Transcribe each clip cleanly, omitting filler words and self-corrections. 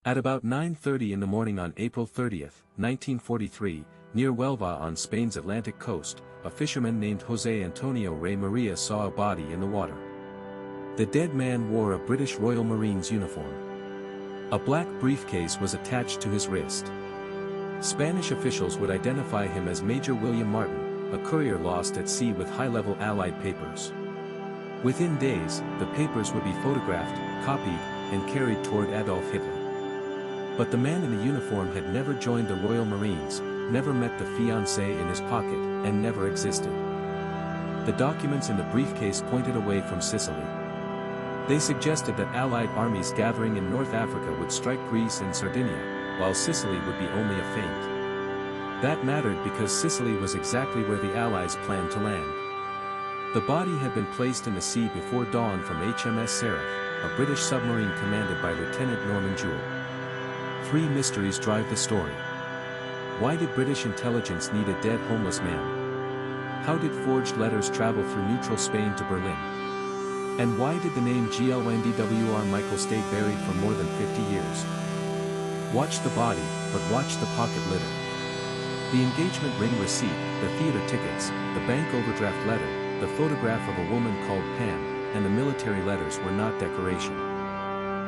At about 9:30 in the morning on April 30, 1943, near Huelva on Spain's Atlantic coast, a fisherman named José Antonio Rey Maria saw a body in the water. The dead man wore a British Royal Marines uniform. A black briefcase was attached to his wrist. Spanish officials would identify him as Major William Martin, a courier lost at sea with high-level Allied papers. Within days, the papers would be photographed, copied, and carried toward Adolf Hitler. But the man in the uniform had never joined the Royal Marines, never met the fiancée in his pocket, and never existed. The documents in the briefcase pointed away from Sicily. They suggested that Allied armies gathering in North Africa would strike Greece and Sardinia, while Sicily would be only a feint. That mattered because Sicily was exactly where the Allies planned to land. The body had been placed in the sea before dawn from HMS Seraph, a British submarine commanded by Lieutenant Norman Jewell. Three mysteries drive the story. Why did British intelligence need a dead homeless man? How did forged letters travel through neutral Spain to Berlin? And why did the name Glyndwr Michael stay buried for more than 50 years? Watch the body, but watch the pocket litter. The engagement ring receipt, the theater tickets, the bank overdraft letter, the photograph of a woman called Pam, and the military letters were not decoration.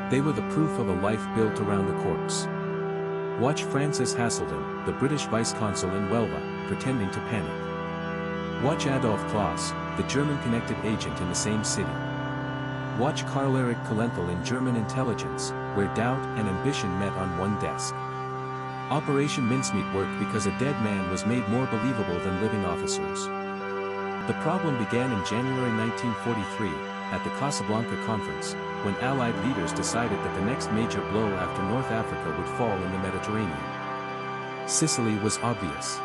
They were the proof of a life built around the corpse. Watch Francis Haselden, the British vice-consul in Huelva, pretending to panic. Watch Adolf Clauss, the German-connected agent in the same city. Watch Karl-Erich Kuhlenthal in German intelligence, where doubt and ambition met on one desk. Operation Mincemeat worked because a dead man was made more believable than living officers. The problem began in January 1943, at the Casablanca Conference, when Allied leaders decided that the next major blow after North Africa would fall in the Mediterranean. Sicily was obvious.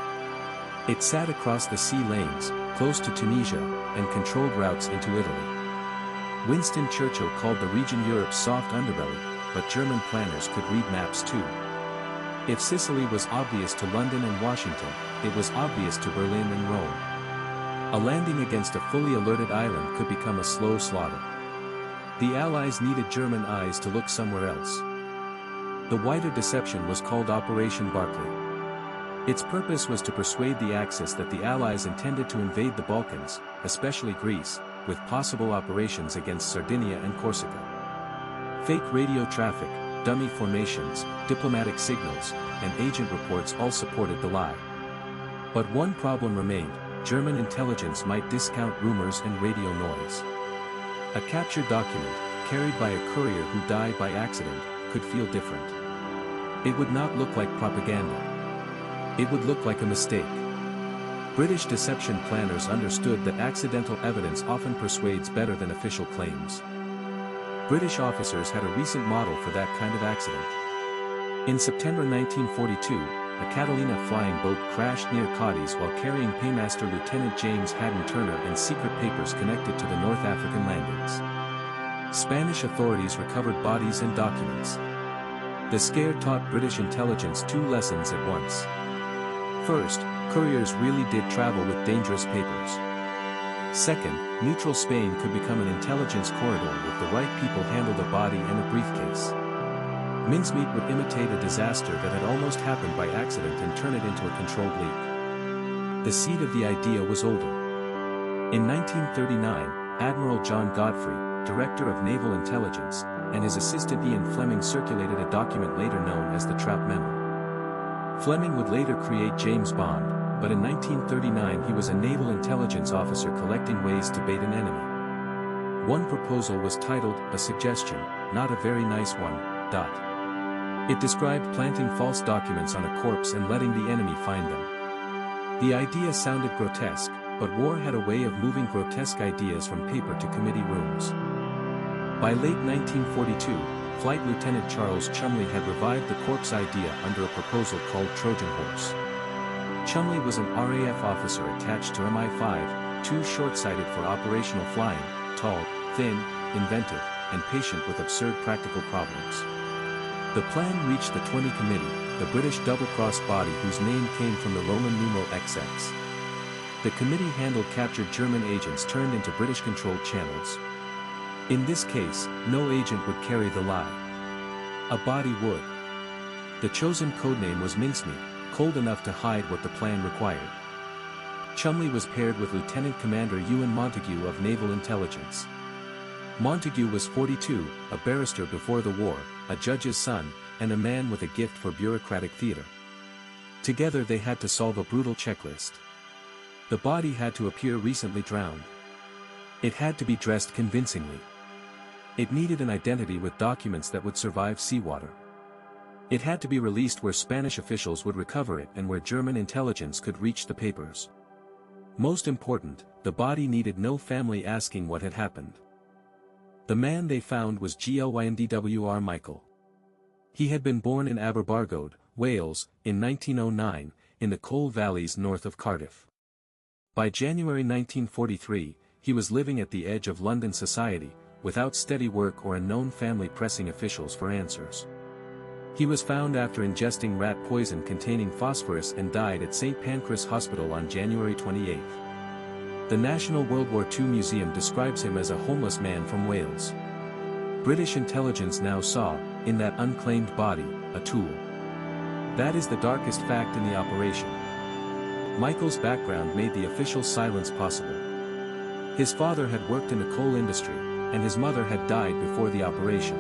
It sat across the sea lanes, close to Tunisia, and controlled routes into Italy. Winston Churchill called the region Europe's soft underbelly, but German planners could read maps too. If Sicily was obvious to London and Washington, it was obvious to Berlin and Rome. A landing against a fully alerted island could become a slow slaughter. The Allies needed German eyes to look somewhere else. The wider deception was called Operation Barclay. Its purpose was to persuade the Axis that the Allies intended to invade the Balkans, especially Greece, with possible operations against Sardinia and Corsica. Fake radio traffic, dummy formations, diplomatic signals, and agent reports all supported the lie. But one problem remained: German intelligence might discount rumors and radio noise. A captured document, carried by a courier who died by accident, could feel different. It would not look like propaganda. It would look like a mistake. British deception planners understood that accidental evidence often persuades better than official claims. British officers had a recent model for that kind of accident. In September 1942, a Catalina flying boat crashed near Cadiz while carrying Paymaster Lieutenant James Haddon Turner and secret papers connected to the North African landings. Spanish authorities recovered bodies and documents. The scare taught British intelligence two lessons at once. First, couriers really did travel with dangerous papers. Second, neutral Spain could become an intelligence corridor if the right people handled a body and a briefcase. Mincemeat would imitate a disaster that had almost happened by accident and turn it into a controlled leak. The seed of the idea was older. In 1939, Admiral John Godfrey, Director of Naval Intelligence, and his assistant Ian Fleming circulated a document later known as the Trap Memo. Fleming would later create James Bond, but in 1939 he was a naval intelligence officer collecting ways to bait an enemy. One proposal was titled, "A Suggestion, Not a Very Nice One." It described planting false documents on a corpse and letting the enemy find them. The idea sounded grotesque, but war had a way of moving grotesque ideas from paper to committee rooms. By late 1942, Flight Lieutenant Charles Cholmondeley had revived the corpse idea under a proposal called Trojan Horse. Cholmondeley was an RAF officer attached to MI5, too short-sighted for operational flying, tall, thin, inventive, and patient with absurd practical problems. The plan reached the 20 Committee, the British double-crossed body whose name came from the Roman numeral XX. The committee handled captured German agents turned into British-controlled channels. In this case, no agent would carry the lie. A body would. The chosen codename was Mincemeat, cold enough to hide what the plan required. Cholmondeley was paired with Lieutenant Commander Ewen Montagu of Naval Intelligence. Montagu was 42, a barrister before the war, a judge's son, and a man with a gift for bureaucratic theater. Together they had to solve a brutal checklist. The body had to appear recently drowned. It had to be dressed convincingly. It needed an identity with documents that would survive seawater. It had to be released where Spanish officials would recover it and where German intelligence could reach the papers. Most important, the body needed no family asking what had happened. The man they found was Glyndwr Michael. He had been born in Aberbargod, Wales, in 1909, in the coal valleys north of Cardiff. By January 1943, he was living at the edge of London society, without steady work or a known family pressing officials for answers. He was found after ingesting rat poison containing phosphorus and died at St. Pancras Hospital on January 28. The National World War II Museum describes him as a homeless man from Wales. British intelligence now saw, in that unclaimed body, a tool. That is the darkest fact in the operation. Michael's background made the official silence possible. His father had worked in the coal industry, and his mother had died before the operation.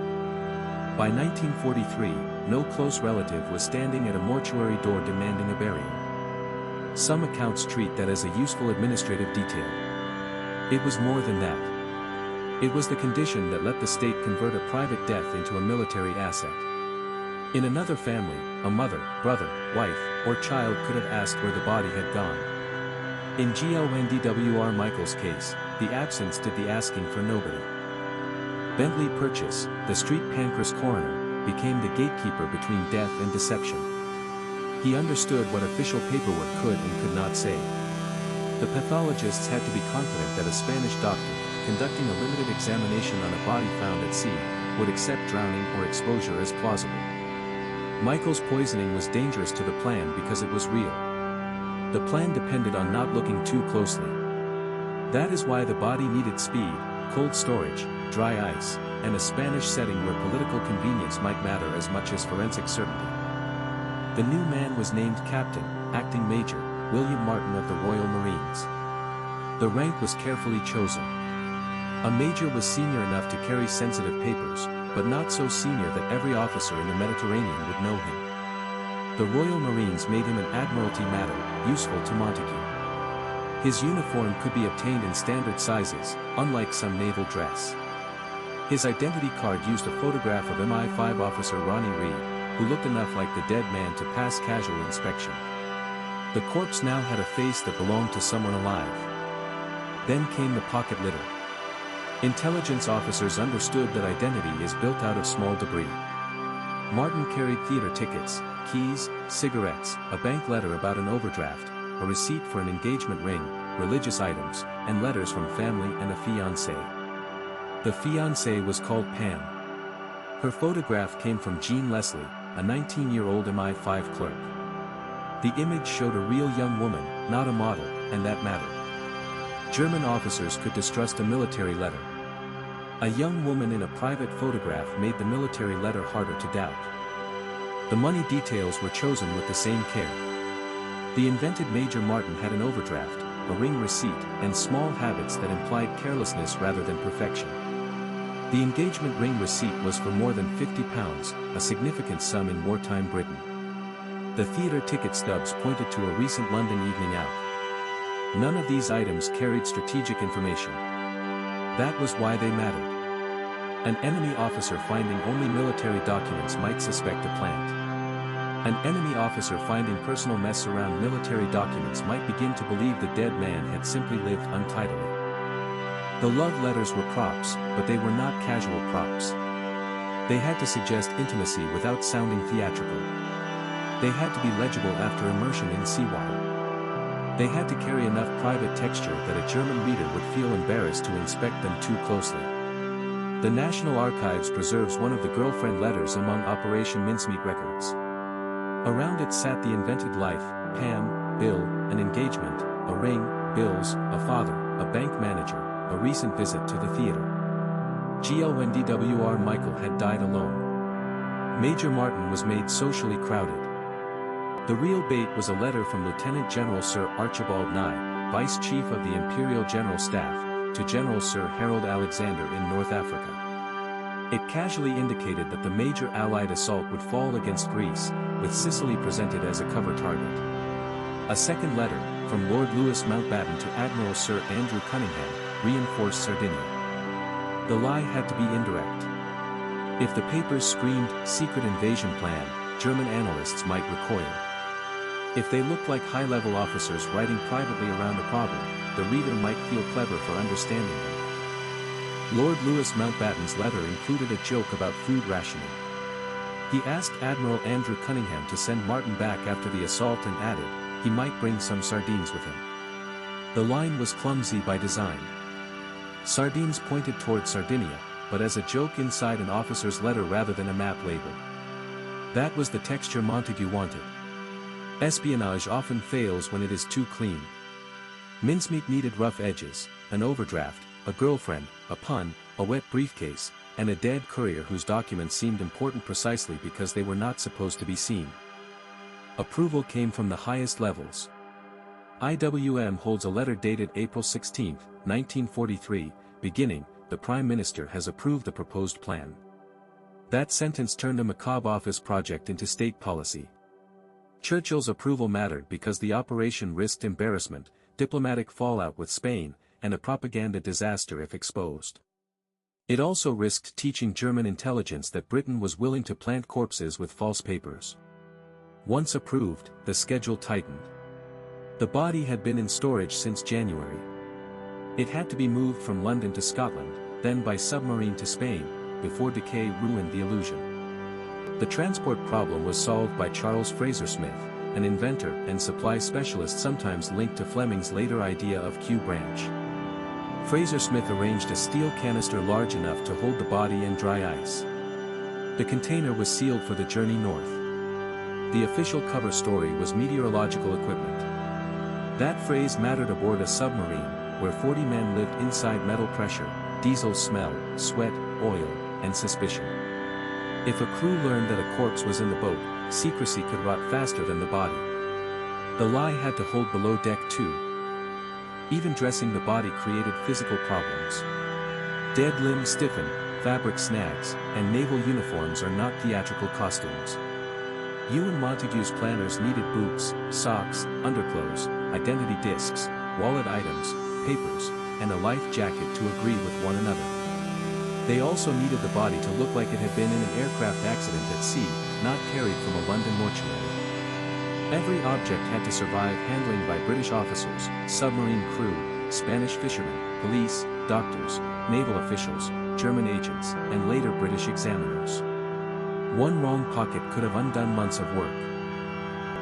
By 1943, no close relative was standing at a mortuary door demanding a burial. Some accounts treat that as a useful administrative detail. It was more than that. It was the condition that let the state convert a private death into a military asset. In another family, a mother, brother, wife, or child could have asked where the body had gone. In Glyndwr Michael's case, the absence did the asking for nobody. Bentley Purchase, the street Pancras coroner, became the gatekeeper between death and deception. He understood what official paperwork could and could not say. The pathologists had to be confident that a Spanish doctor, conducting a limited examination on a body found at sea, would accept drowning or exposure as plausible. Michael's poisoning was dangerous to the plan because it was real. The plan depended on not looking too closely. That is why the body needed speed, cold storage, dry ice, and a Spanish setting where political convenience might matter as much as forensic certainty. The new man was named Captain, Acting Major, William Martin of the Royal Marines. The rank was carefully chosen. A major was senior enough to carry sensitive papers, but not so senior that every officer in the Mediterranean would know him. The Royal Marines made him an Admiralty matter, useful to Montagu. His uniform could be obtained in standard sizes, unlike some naval dress. His identity card used a photograph of MI5 officer Ronnie Reed, who looked enough like the dead man to pass casual inspection. The corpse now had a face that belonged to someone alive. Then came the pocket litter. Intelligence officers understood that identity is built out of small debris. Martin carried theater tickets, keys, cigarettes, a bank letter about an overdraft, a receipt for an engagement ring, religious items, and letters from family and a fiancée. The fiancée was called Pam. Her photograph came from Jean Leslie, a 19-year-old MI5 clerk. The image showed a real young woman, not a model, and that mattered. German officers could distrust a military letter. A young woman in a private photograph made the military letter harder to doubt. The money details were chosen with the same care. The invented Major Martin had an overdraft, a ring receipt, and small habits that implied carelessness rather than perfection. The engagement ring receipt was for more than £50, a significant sum in wartime Britain. The theater ticket stubs pointed to a recent London evening out. None of these items carried strategic information. That was why they mattered. An enemy officer finding only military documents might suspect a plant. An enemy officer finding personal mess around military documents might begin to believe the dead man had simply lived untidily. The love letters were props, but they were not casual props. They had to suggest intimacy without sounding theatrical. They had to be legible after immersion in seawater. They had to carry enough private texture that a German reader would feel embarrassed to inspect them too closely. The National Archives preserves one of the girlfriend letters among Operation Mincemeat records. Around it sat the invented life, Pam, Bill, an engagement, a ring, bills, a father, a bank manager, a recent visit to the theater. Glyndwr Michael had died alone. Major Martin was made socially crowded. The real bait was a letter from Lieutenant General Sir Archibald Nye, Vice Chief of the Imperial General Staff, to General Sir Harold Alexander in North Africa. It casually indicated that the major Allied assault would fall against Greece, with Sicily presented as a cover target. A second letter, from Lord Louis Mountbatten to Admiral Sir Andrew Cunningham, reinforced Sardinia. The lie had to be indirect. If the papers screamed, "secret invasion plan," German analysts might recoil. If they looked like high-level officers writing privately around a problem, the reader might feel clever for understanding them. Lord Louis Mountbatten's letter included a joke about food rationing. He asked Admiral Andrew Cunningham to send Martin back after the assault and added, he might bring some sardines with him. The line was clumsy by design. Sardines pointed toward Sardinia, but as a joke inside an officer's letter rather than a map label. That was the texture Montagu wanted. Espionage often fails when it is too clean. Mincemeat needed rough edges, an overdraft, a girlfriend, a pun, a wet briefcase, and a dead courier whose documents seemed important precisely because they were not supposed to be seen. Approval came from the highest levels. IWM holds a letter dated April 16, 1943, beginning, "The Prime Minister has approved the proposed plan." That sentence turned a macabre office project into state policy. Churchill's approval mattered because the operation risked embarrassment, diplomatic fallout with Spain, and a propaganda disaster if exposed. It also risked teaching German intelligence that Britain was willing to plant corpses with false papers. Once approved, the schedule tightened. The body had been in storage since January. It had to be moved from London to Scotland, then by submarine to Spain, before decay ruined the illusion. The transport problem was solved by Charles Fraser Smith, an inventor and supply specialist sometimes linked to Fleming's later idea of Q branch. Fraser Smith arranged a steel canister large enough to hold the body and dry ice. The container was sealed for the journey north. The official cover story was meteorological equipment. That phrase mattered aboard a submarine, where 40 men lived inside metal pressure, diesel smell, sweat, oil, and suspicion. If a crew learned that a corpse was in the boat, secrecy could rot faster than the body. The lie had to hold below deck too. Even dressing the body created physical problems. Dead limbs stiffen, fabric snags, and naval uniforms are not theatrical costumes. Ewen Montagu's planners needed boots, socks, underclothes, identity discs, wallet items, papers, and a life jacket to agree with one another. They also needed the body to look like it had been in an aircraft accident at sea, not carried from a London mortuary. Every object had to survive handling by British officers, submarine crew, Spanish fishermen, police, doctors, naval officials, German agents, and later British examiners. One wrong pocket could have undone months of work.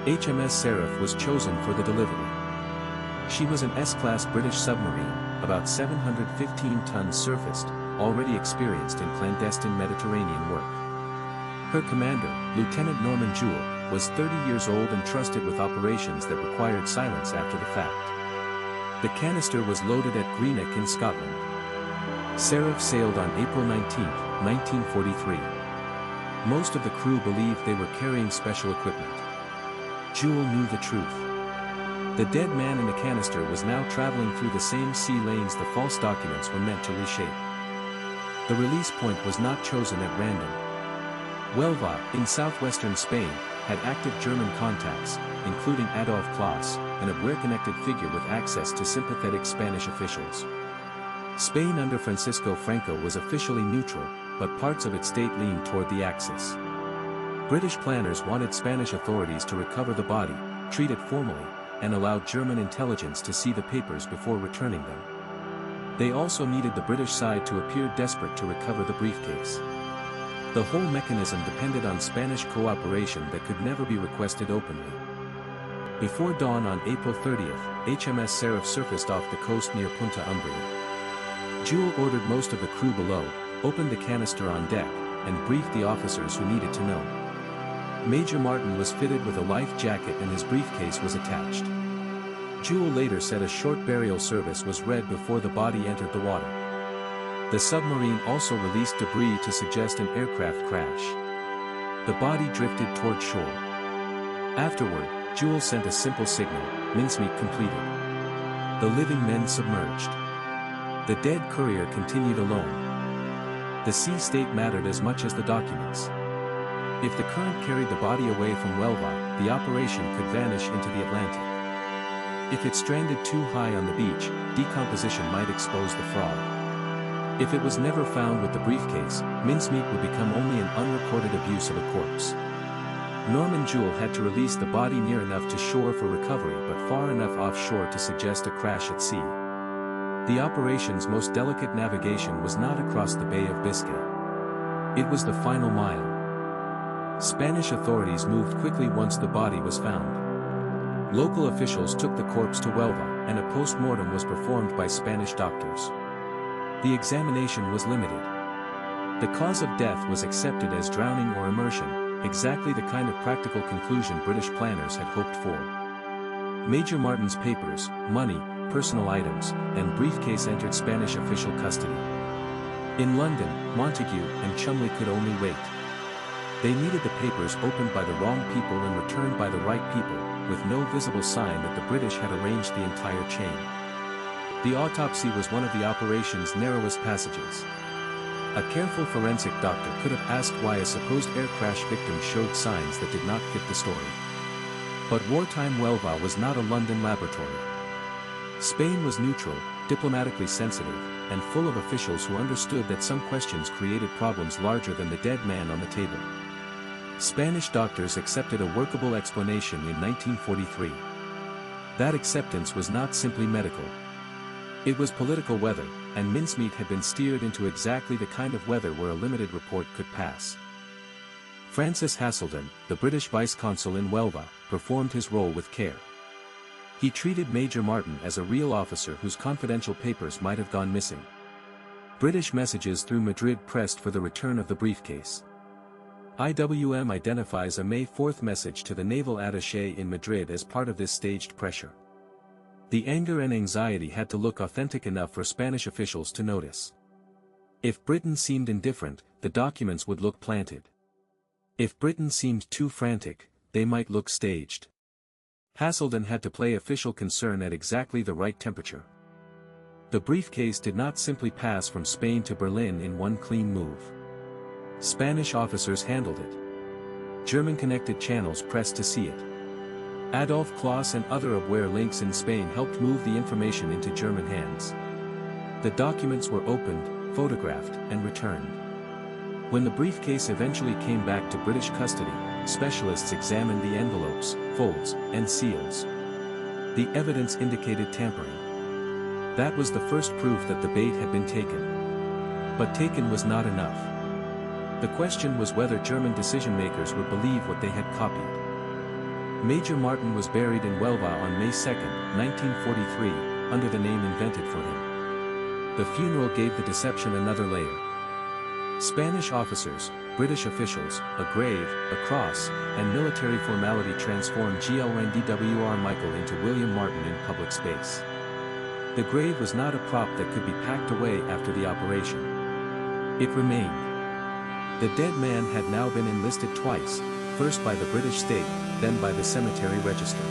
HMS Seraph was chosen for the delivery. She was an S-class British submarine, about 715 tons surfaced, already experienced in clandestine Mediterranean work. Her commander, Lieutenant Norman Jewell, was 30 years old and trusted with operations that required silence after the fact. The canister was loaded at Greenock in Scotland. Seraph sailed on April 19, 1943. Most of the crew believed they were carrying special equipment. Jewell knew the truth. The dead man in the canister was now traveling through the same sea lanes the false documents were meant to reshape. The release point was not chosen at random. Huelva, in southwestern Spain, had active German contacts, including Adolf Clauss, an aware-connected figure with access to sympathetic Spanish officials. Spain under Francisco Franco was officially neutral, but parts of its state leaned toward the Axis. British planners wanted Spanish authorities to recover the body, treat it formally, and allow German intelligence to see the papers before returning them. They also needed the British side to appear desperate to recover the briefcase. The whole mechanism depended on Spanish cooperation that could never be requested openly. Before dawn on April 30th, HMS Seraph surfaced off the coast near Punta Umbria. Jewell ordered most of the crew below, opened the canister on deck, and briefed the officers who needed to know. Major Martin was fitted with a life jacket and his briefcase was attached. Jewell later said a short burial service was read before the body entered the water. The submarine also released debris to suggest an aircraft crash. The body drifted toward shore. Afterward, Jewell sent a simple signal, mincemeat completed. The living men submerged. The dead courier continued alone. The sea state mattered as much as the documents. If the current carried the body away from Huelva, the operation could vanish into the Atlantic. If it stranded too high on the beach, decomposition might expose the fraud. If it was never found with the briefcase, mincemeat would become only an unrecorded abuse of a corpse. Norman Jewell had to release the body near enough to shore for recovery but far enough offshore to suggest a crash at sea. The operation's most delicate navigation was not across the Bay of Biscay. It was the final mile. Spanish authorities moved quickly once the body was found. Local officials took the corpse to Huelva, and a post-mortem was performed by Spanish doctors. The examination was limited. The cause of death was accepted as drowning or immersion, exactly the kind of practical conclusion British planners had hoped for. Major Martin's papers, money, personal items, and briefcase entered Spanish official custody. In London, Montagu and Cholmondeley could only wait. They needed the papers opened by the wrong people and returned by the right people, with no visible sign that the British had arranged the entire chain. The autopsy was one of the operation's narrowest passages. A careful forensic doctor could have asked why a supposed air crash victim showed signs that did not fit the story. But wartime Huelva was not a London laboratory. Spain was neutral, diplomatically sensitive, and full of officials who understood that some questions created problems larger than the dead man on the table. Spanish doctors accepted a workable explanation in 1943. That acceptance was not simply medical. It was political weather, and mincemeat had been steered into exactly the kind of weather where a limited report could pass. Francis Haselden, the British vice-consul in Huelva, performed his role with care. He treated Major Martin as a real officer whose confidential papers might have gone missing. British messages through Madrid pressed for the return of the briefcase. IWM identifies a May 4th message to the naval attaché in Madrid as part of this staged pressure. The anger and anxiety had to look authentic enough for Spanish officials to notice. If Britain seemed indifferent, the documents would look planted. If Britain seemed too frantic, they might look staged. Haselden had to play official concern at exactly the right temperature. The briefcase did not simply pass from Spain to Berlin in one clean move. Spanish officers handled it. German-connected channels pressed to see it. Adolf Clauss and other aware links in Spain helped move the information into German hands. The documents were opened, photographed, and returned. When the briefcase eventually came back to British custody, specialists examined the envelopes, folds, and seals. The evidence indicated tampering. That was the first proof that the bait had been taken. But taken was not enough. The question was whether German decision-makers would believe what they had copied. Major Martin was buried in Huelva on May 2, 1943, under the name invented for him. The funeral gave the deception another layer. Spanish officers, British officials, a grave, a cross, and military formality transformed Glyndwr Michael into William Martin in public space. The grave was not a prop that could be packed away after the operation. It remained. The dead man had now been enlisted twice, first by the British state, then by the cemetery register.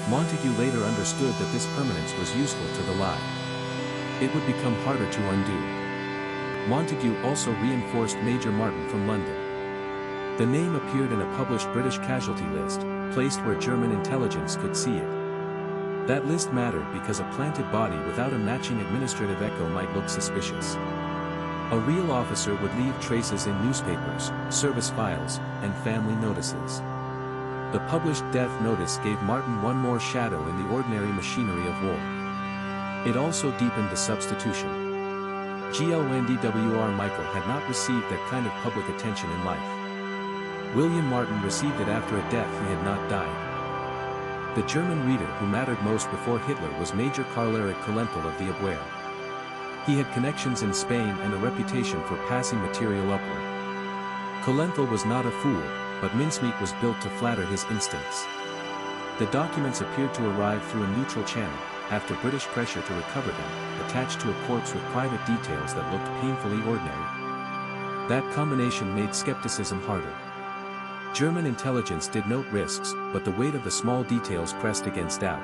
Montagu later understood that this permanence was useful to the lie. It would become harder to undo. Montagu also reinforced Major Martin from London. The name appeared in a published British casualty list, placed where German intelligence could see it. That list mattered because a planted body without a matching administrative echo might look suspicious. A real officer would leave traces in newspapers, service files, and family notices. The published death notice gave Martin one more shadow in the ordinary machinery of war. It also deepened the substitution. Glyndwr Michael had not received that kind of public attention in life. William Martin received it after a death he had not died. The German reader who mattered most before Hitler was Major Karl-Erich Kuhlenthal of the Abwehr. He had connections in Spain and a reputation for passing material upward. Kuhlenthal was not a fool, but mincemeat was built to flatter his instincts. The documents appeared to arrive through a neutral channel, after British pressure to recover them, attached to a corpse with private details that looked painfully ordinary. That combination made skepticism harder. German intelligence did note risks, but the weight of the small details pressed against doubt.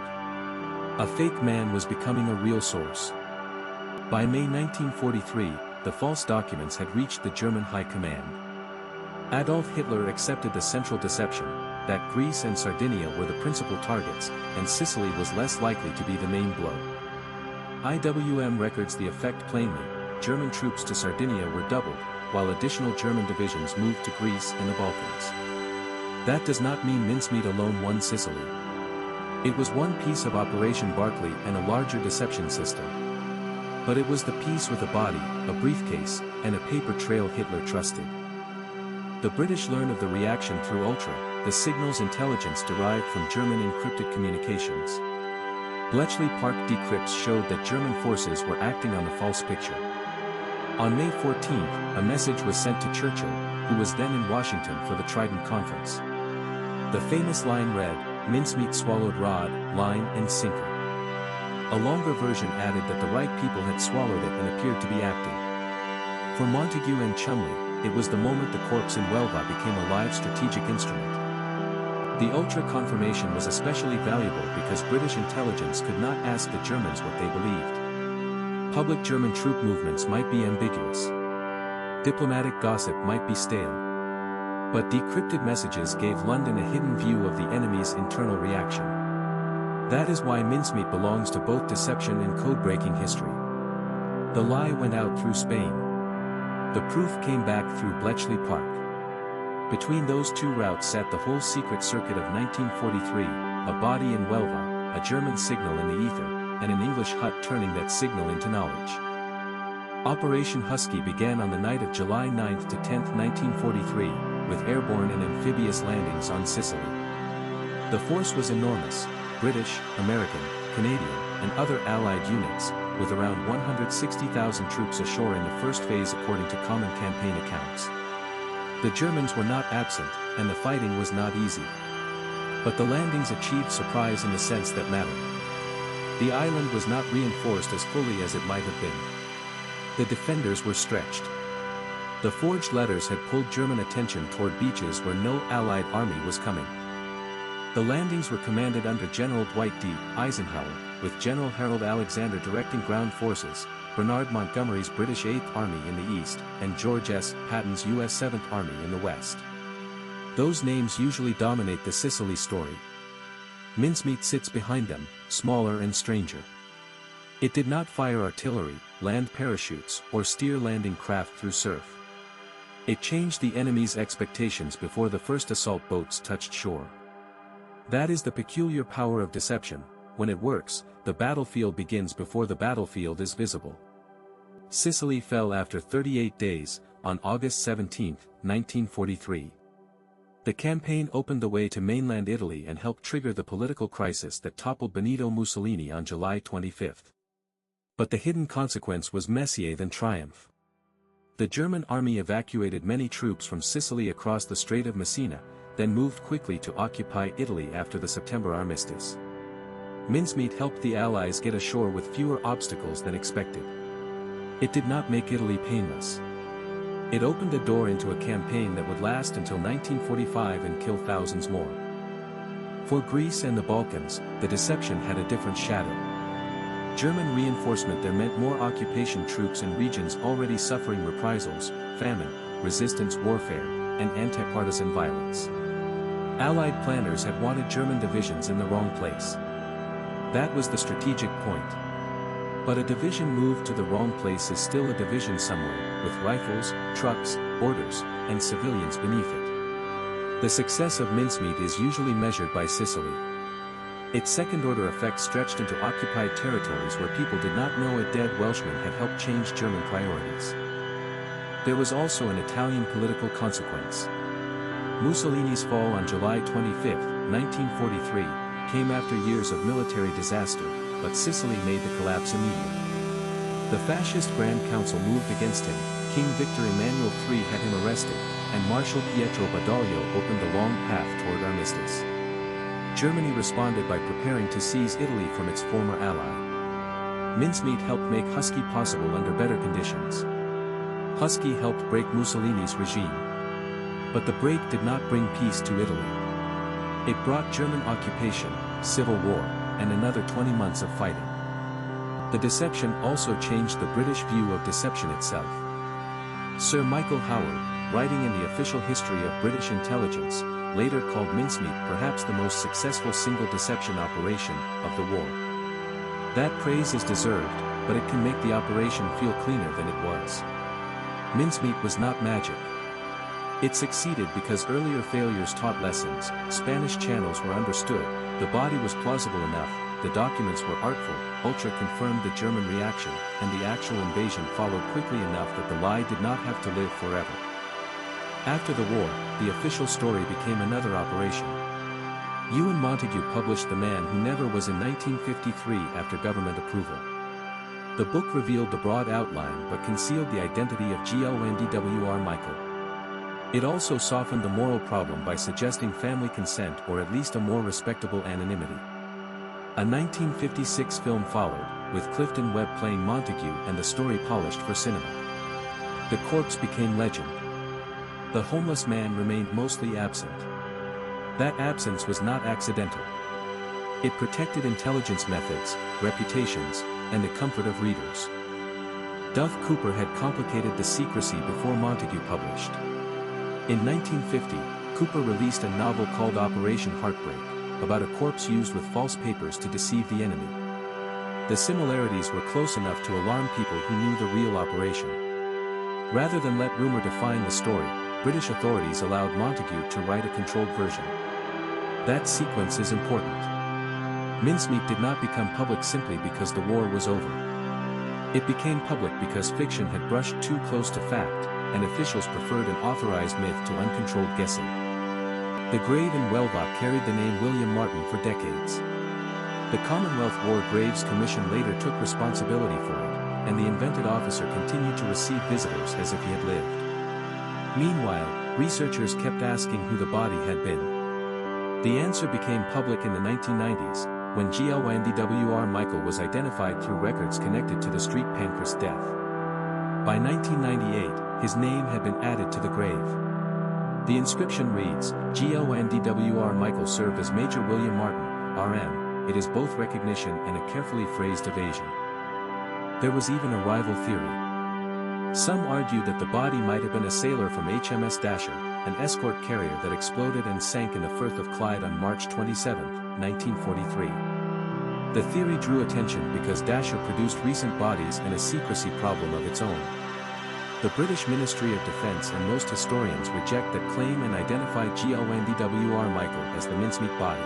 A fake man was becoming a real source. By May 1943, the false documents had reached the German High Command. Adolf Hitler accepted the central deception, that Greece and Sardinia were the principal targets, and Sicily was less likely to be the main blow. IWM records the effect plainly: German troops to Sardinia were doubled, while additional German divisions moved to Greece and the Balkans. That does not mean mincemeat alone won Sicily. It was one piece of Operation Barclay and a larger deception system. But it was the piece with a body, a briefcase, and a paper trail Hitler trusted. The British learned of the reaction through Ultra, the signals intelligence derived from German encrypted communications. Bletchley Park decrypts showed that German forces were acting on a false picture. On May 14, a message was sent to Churchill, who was then in Washington for the Trident Conference. The famous line read, "Mincemeat swallowed rod, line and sinker." A longer version added that the right people had swallowed it and appeared to be acting. For Montagu and Cholmondeley, it was the moment the corpse in Huelva became a live strategic instrument. The Ultra confirmation was especially valuable because British intelligence could not ask the Germans what they believed. Public German troop movements might be ambiguous. Diplomatic gossip might be stale. But decrypted messages gave London a hidden view of the enemy's internal reaction. That is why mincemeat belongs to both deception and code-breaking history. The lie went out through Spain. The proof came back through Bletchley Park. Between those two routes sat the whole secret circuit of 1943, a body in Huelva, a German signal in the ether, and an English hut turning that signal into knowledge. Operation Husky began on the night of July 9 to 10, 1943, with airborne and amphibious landings on Sicily. The force was enormous: British, American, Canadian, and other Allied units, with around 160,000 troops ashore in the first phase according to common campaign accounts. The Germans were not absent, and the fighting was not easy. But the landings achieved surprise in the sense that mattered. The island was not reinforced as fully as it might have been. The defenders were stretched. The forged letters had pulled German attention toward beaches where no Allied army was coming. The landings were commanded under General Dwight D. Eisenhower, with General Harold Alexander directing ground forces, Bernard Montgomery's British 8th Army in the east, and George S. Patton's U.S. 7th Army in the west. Those names usually dominate the Sicily story. Mincemeat sits behind them, smaller and stranger. It did not fire artillery, land parachutes, or steer landing craft through surf. It changed the enemy's expectations before the first assault boats touched shore. That is the peculiar power of deception. When it works, the battlefield begins before the battlefield is visible. Sicily fell after 38 days, on August 17, 1943. The campaign opened the way to mainland Italy and helped trigger the political crisis that toppled Benito Mussolini on July 25. But the hidden consequence was messier than triumph. The German army evacuated many troops from Sicily across the Strait of Messina, then moved quickly to occupy Italy after the September armistice. Mincemeat helped the Allies get ashore with fewer obstacles than expected. It did not make Italy painless. It opened a door into a campaign that would last until 1945 and kill thousands more. For Greece and the Balkans, the deception had a different shadow. German reinforcement there meant more occupation troops in regions already suffering reprisals, famine, resistance warfare, and anti-partisan violence. Allied planners had wanted German divisions in the wrong place. That was the strategic point. But a division moved to the wrong place is still a division somewhere, with rifles, trucks, orders, and civilians beneath it. The success of mincemeat is usually measured by Sicily. Its second-order effects stretched into occupied territories where people did not know a dead Welshman had helped change German priorities. There was also an Italian political consequence. Mussolini's fall on July 25, 1943, came after years of military disaster, but Sicily made the collapse immediate. The fascist Grand Council moved against him, King Victor Emmanuel III had him arrested, and Marshal Pietro Badoglio opened a long path toward armistice. Germany responded by preparing to seize Italy from its former ally. Mincemeat helped make Husky possible under better conditions. Husky helped break Mussolini's regime. But the break did not bring peace to Italy. It brought German occupation, civil war, and another 20 months of fighting. The deception also changed the British view of deception itself. Sir Michael Howard, writing in the official history of British intelligence, later called mincemeat perhaps the most successful single deception operation of the war. That praise is deserved, but it can make the operation feel cleaner than it was. Mincemeat was not magic. It succeeded because earlier failures taught lessons, Spanish channels were understood, the body was plausible enough, the documents were artful, Ultra confirmed the German reaction, and the actual invasion followed quickly enough that the lie did not have to live forever. After the war, the official story became another operation. Ewen Montagu published The Man Who Never Was in 1953 after government approval. The book revealed the broad outline but concealed the identity of Glyndwr Michael. It also softened the moral problem by suggesting family consent or at least a more respectable anonymity. A 1956 film followed, with Clifton Webb playing Montagu and the story polished for cinema. The corpse became legend. The homeless man remained mostly absent. That absence was not accidental. It protected intelligence methods, reputations, and the comfort of readers. Duff Cooper had complicated the secrecy before Montagu published. In 1950, Cooper released a novel called Operation Heartbreak, about a corpse used with false papers to deceive the enemy. The similarities were close enough to alarm people who knew the real operation. Rather than let rumor define the story, British authorities allowed Montagu to write a controlled version. That sequence is important. Mincemeat did not become public simply because the war was over. It became public because fiction had brushed too close to fact, and officials preferred an authorized myth to uncontrolled guessing. The grave in Huelva carried the name William Martin for decades. The Commonwealth War Graves Commission later took responsibility for it, and the invented officer continued to receive visitors as if he had lived. Meanwhile, researchers kept asking who the body had been. The answer became public in the 1990s, when Glyndwr Michael was identified through records connected to the street Pancras death. By 1998, his name had been added to the grave. The inscription reads, Glyndwr Michael served as Major William Martin, RM. It is both recognition and a carefully phrased evasion. There was even a rival theory. Some argued that the body might have been a sailor from HMS Dasher, an escort carrier that exploded and sank in the Firth of Clyde on March 27, 1943. The theory drew attention because Dasher produced recent bodies and a secrecy problem of its own. The British Ministry of Defence and most historians reject that claim and identify Glyndwr Michael as the mincemeat body.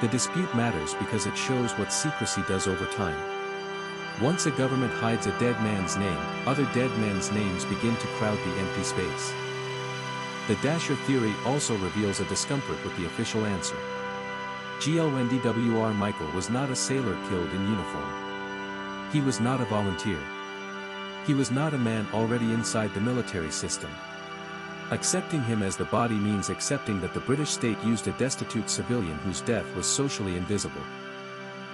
The dispute matters because it shows what secrecy does over time. Once a government hides a dead man's name, other dead men's names begin to crowd the empty space. The Dasher theory also reveals a discomfort with the official answer. Glyndwr Michael was not a sailor killed in uniform. He was not a volunteer. He was not a man already inside the military system. Accepting him as the body means accepting that the British state used a destitute civilian whose death was socially invisible.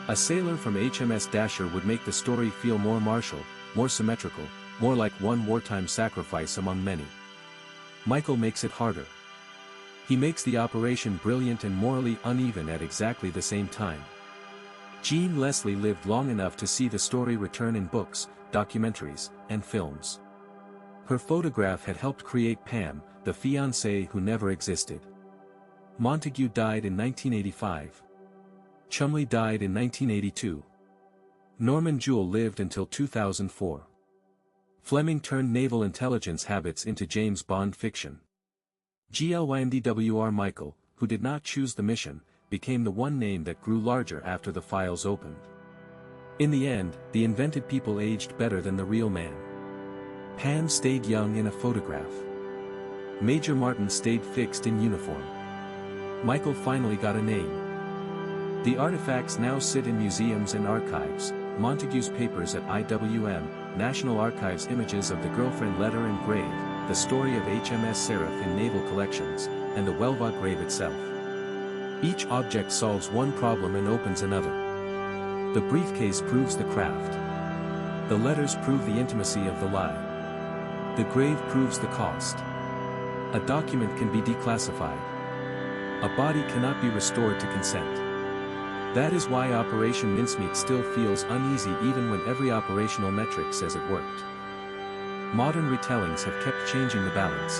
A sailor from HMS Dasher would make the story feel more martial, more symmetrical, more like one wartime sacrifice among many. Michael makes it harder. He makes the operation brilliant and morally uneven at exactly the same time. Jean Leslie lived long enough to see the story return in books, documentaries, and films. Her photograph had helped create Pam, the fiancée who never existed. Montagu died in 1985. Cholmondeley died in 1982. Norman Jewell lived until 2004. Fleming turned naval intelligence habits into James Bond fiction. Glyndwr Michael, who did not choose the mission, became the one name that grew larger after the files opened. In the end, the invented people aged better than the real man. Pam stayed young in a photograph. Major Martin stayed fixed in uniform. Michael finally got a name. The artifacts now sit in museums and archives, Montagu's papers at IWM, National Archives, images of the girlfriend letter and grave, the story of HMS Seraph in naval collections, and the Huelva grave itself. Each object solves one problem and opens another. The briefcase proves the craft. The letters prove the intimacy of the lie. The grave proves the cost. A document can be declassified. A body cannot be restored to consent. That is why Operation Mincemeat still feels uneasy even when every operational metric says it worked. Modern retellings have kept changing the balance.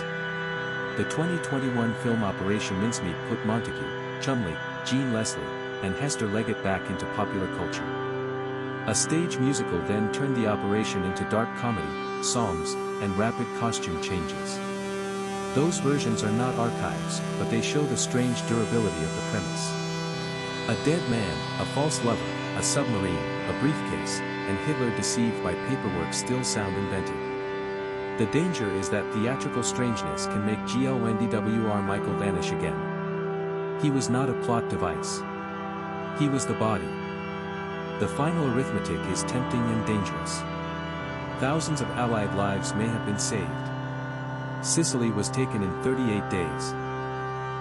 The 2021 film Operation Mincemeat put Montagu, Chumley, Jean Leslie, and Hester Leggett back into popular culture. A stage musical then turned the operation into dark comedy, songs, and rapid costume changes. Those versions are not archives, but they show the strange durability of the premise. A dead man, a false lover, a submarine, a briefcase, and Hitler deceived by paperwork still sound inventive. The danger is that theatrical strangeness can make Glyndwr Michael vanish again. He was not a plot device. He was the body. The final arithmetic is tempting and dangerous. Thousands of Allied lives may have been saved. Sicily was taken in 38 days.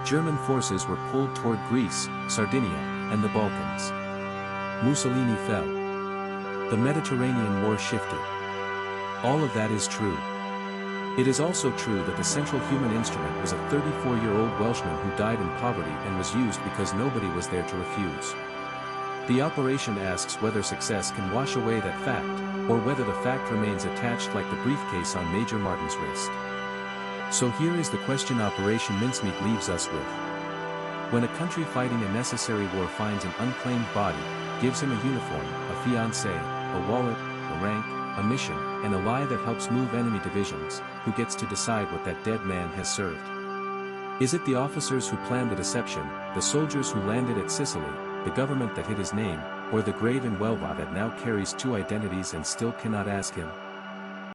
German forces were pulled toward Greece, Sardinia, and the Balkans. Mussolini fell. The Mediterranean War shifted. All of that is true. It is also true that the central human instrument was a 34-year-old Welshman who died in poverty and was used because nobody was there to refuse. The operation asks whether success can wash away that fact, or whether the fact remains attached like the briefcase on Major Martin's wrist. So here is the question Operation Mincemeat leaves us with. When a country fighting a necessary war finds an unclaimed body, gives him a uniform, a fiancé, a wallet, a rank, a mission, and a lie that helps move enemy divisions, who gets to decide what that dead man has served? Is it the officers who planned the deception, the soldiers who landed at Sicily, the government that hid his name, or the grave in Huelva that now carries two identities and still cannot ask him?